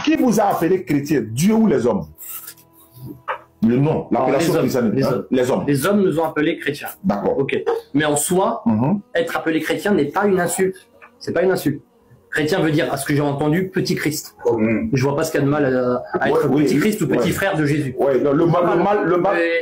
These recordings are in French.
Qui vous a appelé chrétien, Dieu ou les hommes? Le nom, l'appellation chrétienne. Les hommes. Les hommes nous ont appelés chrétiens. D'accord. Ok. Mais en soi, être appelé chrétien n'est pas une insulte. C'est pas une insulte. Chrétien veut dire, à ce que j'ai entendu, petit Christ. Je vois pas ce qu'il y a de mal à être petit Christ ou petit frère de Jésus. Oui, le mal,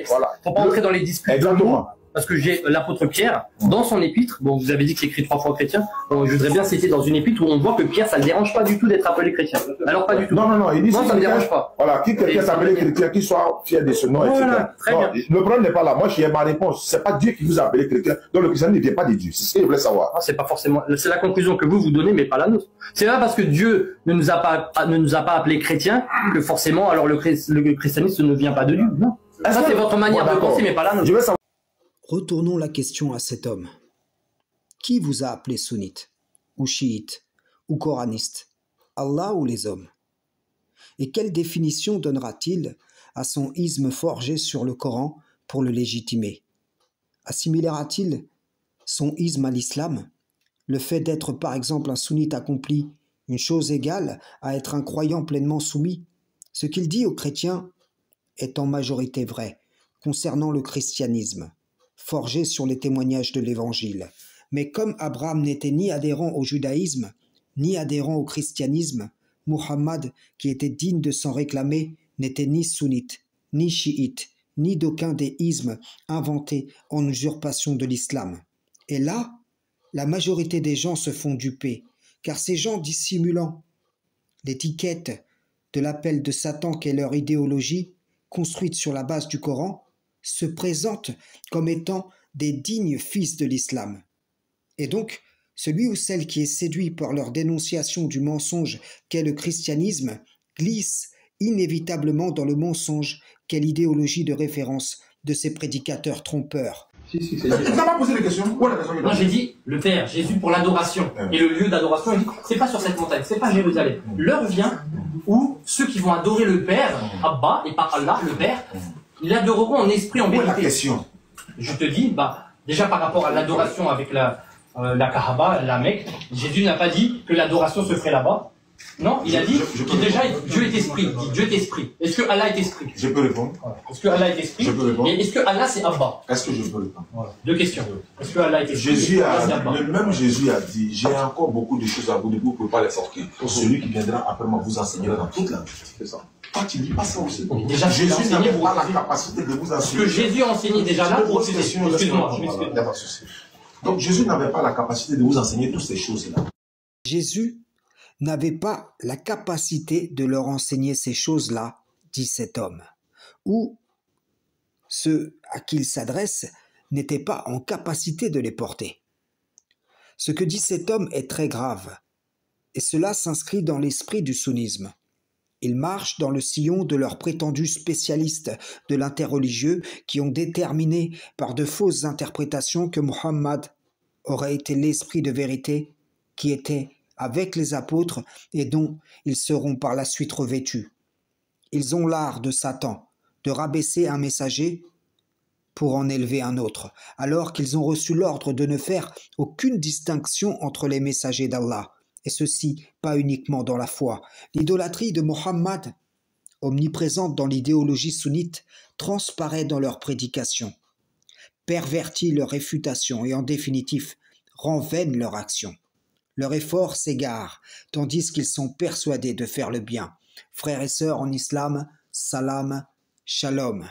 voilà. Faut pas entrer dans les disputes. Exactement. Parce que j'ai l'apôtre Pierre, dans son épître, bon, vous avez dit qu'il écrit 3 fois chrétien, bon, je voudrais bien citer dans une épître où on voit que Pierre, ça ne le dérange pas du tout d'être appelé chrétien. Alors pas du tout. Non, il dit moi, ça ne me dérange pas. Voilà, qui quelqu'un s'appelle chrétien, qui soit fier de ce nom, voilà, etc. Très bien. Le problème n'est pas là. Moi, j'ai ma réponse. C'est pas Dieu qui vous a appelé chrétien. Donc le christianisme ne vient pas de Dieu. C'est ce que je voulais savoir. C'est pas forcément. C'est la conclusion que vous donnez, mais pas la nôtre. C'est pas parce que Dieu ne nous a pas appelés chrétiens que forcément, alors le christianisme ne vient pas de Dieu. Non. Ça, c'est votre manière de penser, mais pas la nôtre. Je veux savoir. Retournons la question à cet homme. Qui vous a appelé sunnite, ou chiite, ou coraniste, Allah ou les hommes? Et quelle définition donnera-t-il à son isme forgé sur le Coran pour le légitimer? Assimilera-t-il son isme à l'islam? Le fait d'être par exemple un sunnite accompli une chose égale à être un croyant pleinement soumis? Ce qu'il dit aux chrétiens est en majorité vrai concernant le christianisme, forgé sur les témoignages de l'Évangile. Mais comme Abraham n'était ni adhérent au judaïsme, ni adhérent au christianisme, Muhammad, qui était digne de s'en réclamer, n'était ni sunnite, ni chiite, ni d'aucun des ismes inventés en usurpation de l'islam. Et là, la majorité des gens se font duper, car ces gens dissimulant l'étiquette de l'appel de Satan qu'est leur idéologie, construite sur la base du Coran, se présentent comme étant des dignes fils de l'islam. Et donc, celui ou celle qui est séduit par leur dénonciation du mensonge qu'est le christianisme glisse inévitablement dans le mensonge qu'est l'idéologie de référence de ces prédicateurs trompeurs. Ça m'a posé des questions. Moi j'ai dit le Père, Jésus pour l'adoration. Et le lieu d'adoration, il dit c'est pas sur cette montagne, c'est pas Jérusalem. L'heure vient où ceux qui vont adorer le Père, Abba, et pas Allah, le Père, ils l'adoreront en esprit, en vérité. La question. Je te dis, déjà par rapport à l'adoration avec la Kaaba, la Mecque, Jésus n'a pas dit que l'adoration se ferait là-bas. Non, il a dit que déjà Dieu est esprit. Dieu est esprit. Est-ce que Allah est esprit? Je peux répondre. Est-ce que Allah est esprit? Je peux répondre. Et est-ce que Allah c'est Abba? Est-ce que je peux répondre? Voilà. 2 questions. Est-ce que Allah est esprit? Même Jésus a dit, j'ai encore beaucoup de choses à vous dire, vous ne pouvez pas les sortir. Celui qui viendra après moi vous enseignera dans toute la vie. C'est ça. Toi, tu ne dis pas ça aussi. Déjà, Jésus n'avait pas la capacité de vous enseigner. Ce que Jésus a enseigné déjà là, excuse-moi. Donc Jésus n'avait pas la capacité de vous enseigner toutes ces choses-là. Jésus n'avait pas la capacité de leur enseigner ces choses-là, dit cet homme, ou ceux à qui il s'adresse n'étaient pas en capacité de les porter. Ce que dit cet homme est très grave, et cela s'inscrit dans l'esprit du sunnisme. Ils marchent dans le sillon de leurs prétendus spécialistes de l'interreligieux qui ont déterminé par de fausses interprétations que Muhammad aurait été l'esprit de vérité qui était avec les apôtres et dont ils seront par la suite revêtus. Ils ont l'art de Satan de rabaisser un messager pour en élever un autre, alors qu'ils ont reçu l'ordre de ne faire aucune distinction entre les messagers d'Allah, et ceci pas uniquement dans la foi. L'idolâtrie de Muhammad, omniprésente dans l'idéologie sunnite, transparaît dans leurs prédications, pervertit leur réfutation et en définitive rend vaine leur action. Leur effort s'égare, tandis qu'ils sont persuadés de faire le bien. Frères et sœurs en islam, salam, shalom.